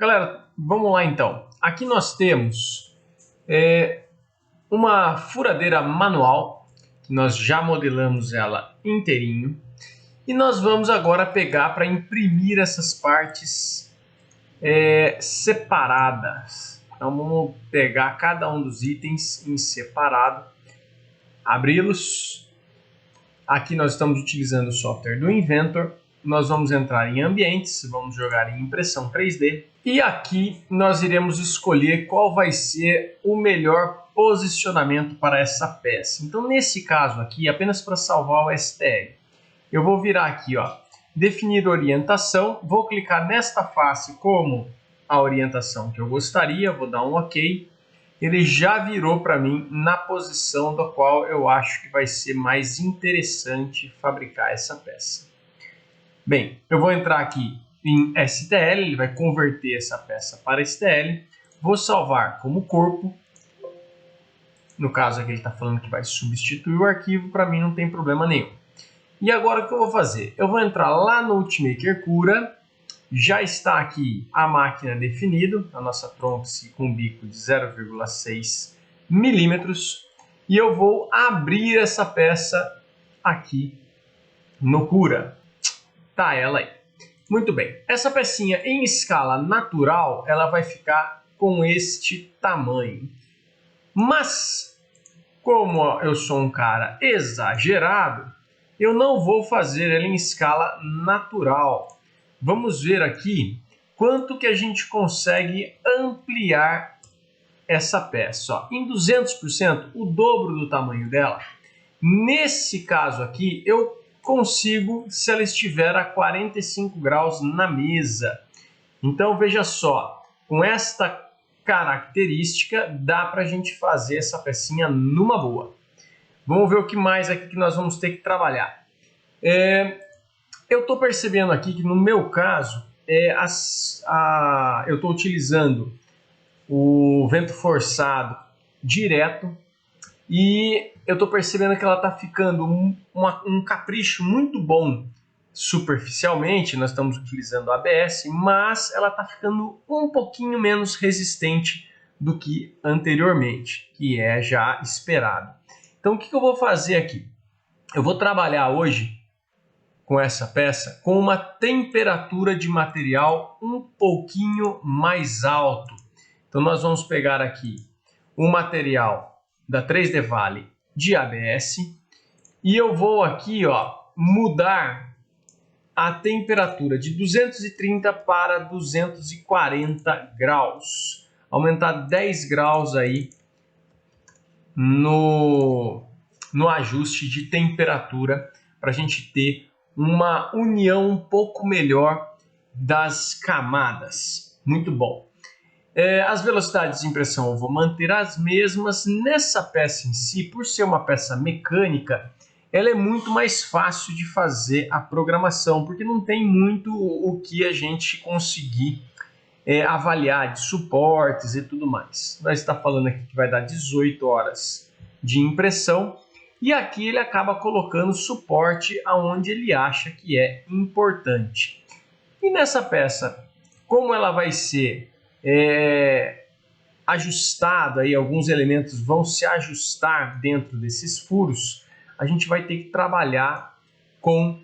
Galera, vamos lá então. Aqui nós temos uma furadeira manual, que nós já modelamos ela inteirinho. E nós vamos agora pegar para imprimir essas partes separadas. Então vamos pegar cada um dos itens em separado, abri-los. Aqui nós estamos utilizando o software do Inventor. Nós vamos entrar em ambientes, vamos jogar em impressão 3D. E aqui nós iremos escolher qual vai ser o melhor posicionamento para essa peça. Então nesse caso aqui, apenas para salvar o STL, eu vou virar aqui, ó, definir orientação, vou clicar nesta face como a orientação que eu gostaria, vou dar um OK. Ele já virou para mim na posição da qual eu acho que vai ser mais interessante fabricar essa peça. Bem, eu vou entrar aqui em STL, ele vai converter essa peça para STL. Vou salvar como corpo. No caso aqui ele está falando que vai substituir o arquivo, para mim não tem problema nenhum. E agora o que eu vou fazer? Eu vou entrar lá no Ultimaker Cura. Já está aqui a máquina definida, a nossa trômpice com bico de 0,6 milímetros. E eu vou abrir essa peça aqui no Cura. Tá ela aí. Muito bem. Essa pecinha em escala natural, ela vai ficar com este tamanho. Mas, como eu sou um cara exagerado, eu não vou fazer ela em escala natural. Vamos ver aqui quanto que a gente consegue ampliar essa peça. Ó, em 200%, o dobro do tamanho dela. Nesse caso aqui, eu consigo se ela estiver a 45 graus na mesa. Então, veja só, com esta característica, dá para a gente fazer essa pecinha numa boa. Vamos ver o que mais aqui que nós vamos ter que trabalhar. Eu estou percebendo aqui que no meu caso, eu estou utilizando o vento forçado direto e eu estou percebendo que ela está ficando um capricho muito bom superficialmente. Nós estamos utilizando o ABS, mas ela está ficando um pouquinho menos resistente do que anteriormente, que é já esperado. Então o que eu vou fazer aqui? Eu vou trabalhar hoje com essa peça com uma temperatura de material um pouquinho mais alto. Então nós vamos pegar aqui o material da 3D Valley de ABS e eu vou aqui, ó, mudar a temperatura de 230 para 240 graus. Aumentar 10 graus aí no ajuste de temperatura para a gente ter uma união um pouco melhor das camadas. Muito bom. As velocidades de impressão eu vou manter as mesmas. Nessa peça em si, por ser uma peça mecânica, ela é muito mais fácil de fazer a programação, porque não tem muito o que a gente conseguir avaliar de suportes e tudo mais. Nós estamos falando aqui que vai dar 18 horas de impressão e aqui ele acaba colocando suporte aonde ele acha que é importante. E nessa peça, como ela vai ser ajustada, aí alguns elementos vão se ajustar dentro desses furos, a gente vai ter que trabalhar com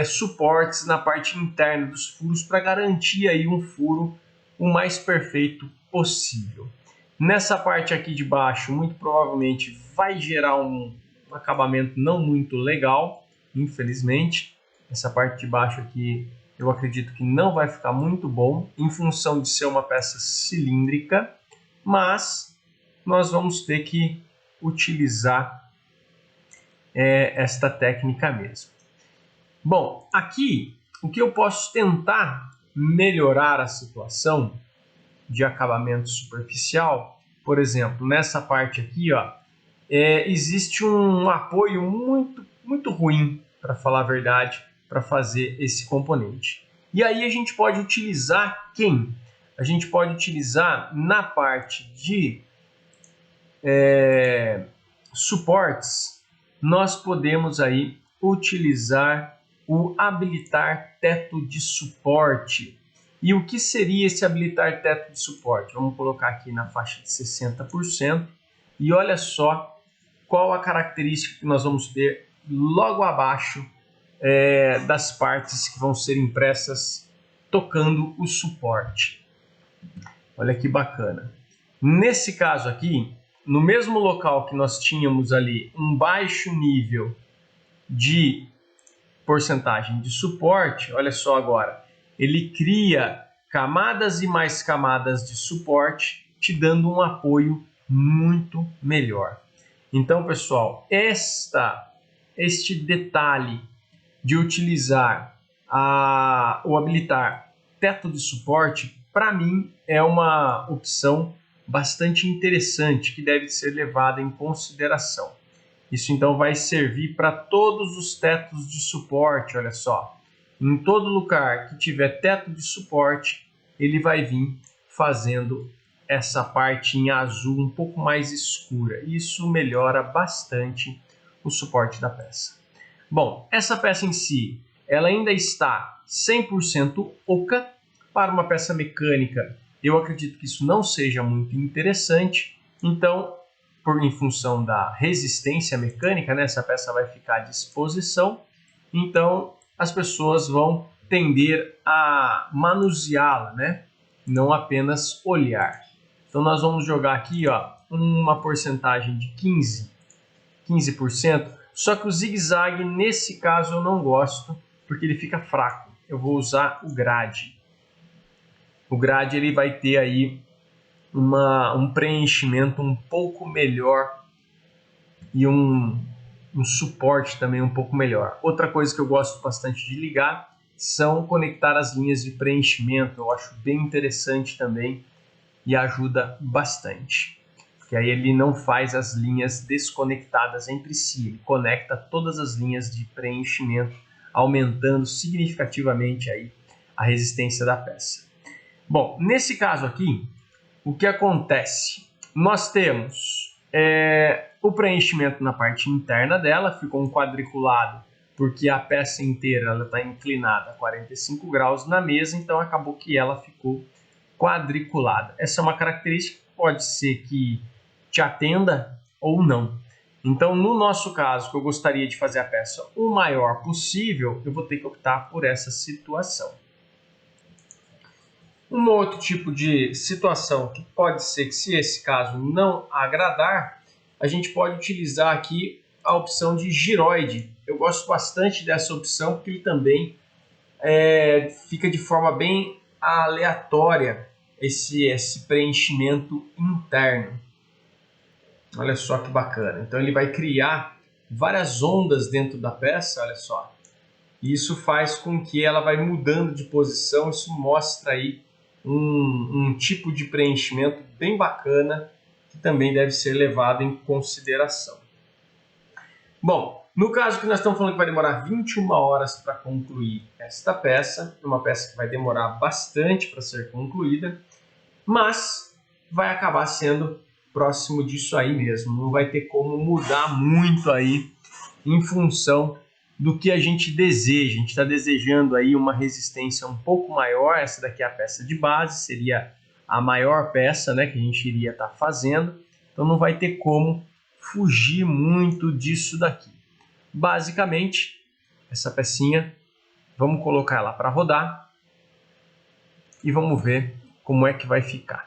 suportes na parte interna dos furos para garantir aí um furo o mais perfeito possível. Nessa parte aqui de baixo, muito provavelmente vai gerar um acabamento não muito legal, infelizmente. Essa parte de baixo aqui eu acredito que não vai ficar muito bom, em função de ser uma peça cilíndrica, mas nós vamos ter que utilizar esta técnica mesmo. Bom, aqui o que eu posso tentar melhorar a situação de acabamento superficial, por exemplo, nessa parte aqui, ó, existe um apoio muito ruim, para falar a verdade, para fazer esse componente. E aí a gente pode utilizar quem? A gente pode utilizar na parte de suportes, nós podemos aí utilizar o habilitar teto de suporte. E o que seria esse habilitar teto de suporte? Vamos colocar aqui na faixa de 60%. E olha só qual a característica que nós vamos ter logo abaixo das partes que vão ser impressas tocando o suporte. Olha que bacana. Nesse caso aqui, no mesmo local que nós tínhamos ali um baixo nível de porcentagem de suporte, olha só agora, ele cria camadas e mais camadas de suporte, te dando um apoio muito melhor. Então, pessoal, este detalhe de utilizar o habilitar teto de suporte, para mim, é uma opção bastante interessante que deve ser levada em consideração. Isso então vai servir para todos os tetos de suporte, olha só. Em todo lugar que tiver teto de suporte, ele vai vir fazendo essa parte em azul um pouco mais escura. Isso melhora bastante o suporte da peça. Bom, essa peça em si, ela ainda está 100% oca. Para uma peça mecânica, eu acredito que isso não seja muito interessante. Então, em função da resistência mecânica, né, essa peça vai ficar à disposição. Então, as pessoas vão tender a manuseá-la, né? Não apenas olhar. Então, nós vamos jogar aqui, ó, uma porcentagem de 15%. Só que o zigue-zague, nesse caso, eu não gosto, porque ele fica fraco. Eu vou usar o grade. O grade ele vai ter aí um preenchimento um pouco melhor e um suporte também um pouco melhor. Outra coisa que eu gosto bastante de ligar são conectar as linhas de preenchimento. Eu acho bem interessante também e ajuda bastante. Porque aí ele não faz as linhas desconectadas entre si, ele conecta todas as linhas de preenchimento, aumentando significativamente aí a resistência da peça. Bom, nesse caso aqui, o que acontece? Nós temos o preenchimento na parte interna dela, ficou um quadriculado, porque a peça inteira está inclinada a 45 graus na mesa, então acabou que ela ficou quadriculada. Essa é uma característica que pode ser que te atenda ou não. Então, no nosso caso, que eu gostaria de fazer a peça o maior possível, eu vou ter que optar por essa situação. Um outro tipo de situação que pode ser que, se esse caso não agradar, a gente pode utilizar aqui a opção de giroide. Eu gosto bastante dessa opção porque ele também fica de forma bem aleatória esse preenchimento interno. Olha só que bacana. Então ele vai criar várias ondas dentro da peça, olha só. E isso faz com que ela vai mudando de posição, isso mostra aí um tipo de preenchimento bem bacana que também deve ser levado em consideração. Bom, no caso que nós estamos falando que vai demorar 21 horas para concluir esta peça, é uma peça que vai demorar bastante para ser concluída, mas vai acabar sendo próximo disso aí mesmo, não vai ter como mudar muito aí em função do que a gente deseja. A gente está desejando aí uma resistência um pouco maior. Essa daqui é a peça de base, seria a maior peça, né, que a gente iria estar fazendo. Então não vai ter como fugir muito disso daqui. Basicamente, essa pecinha, vamos colocar ela para rodar e vamos ver como é que vai ficar.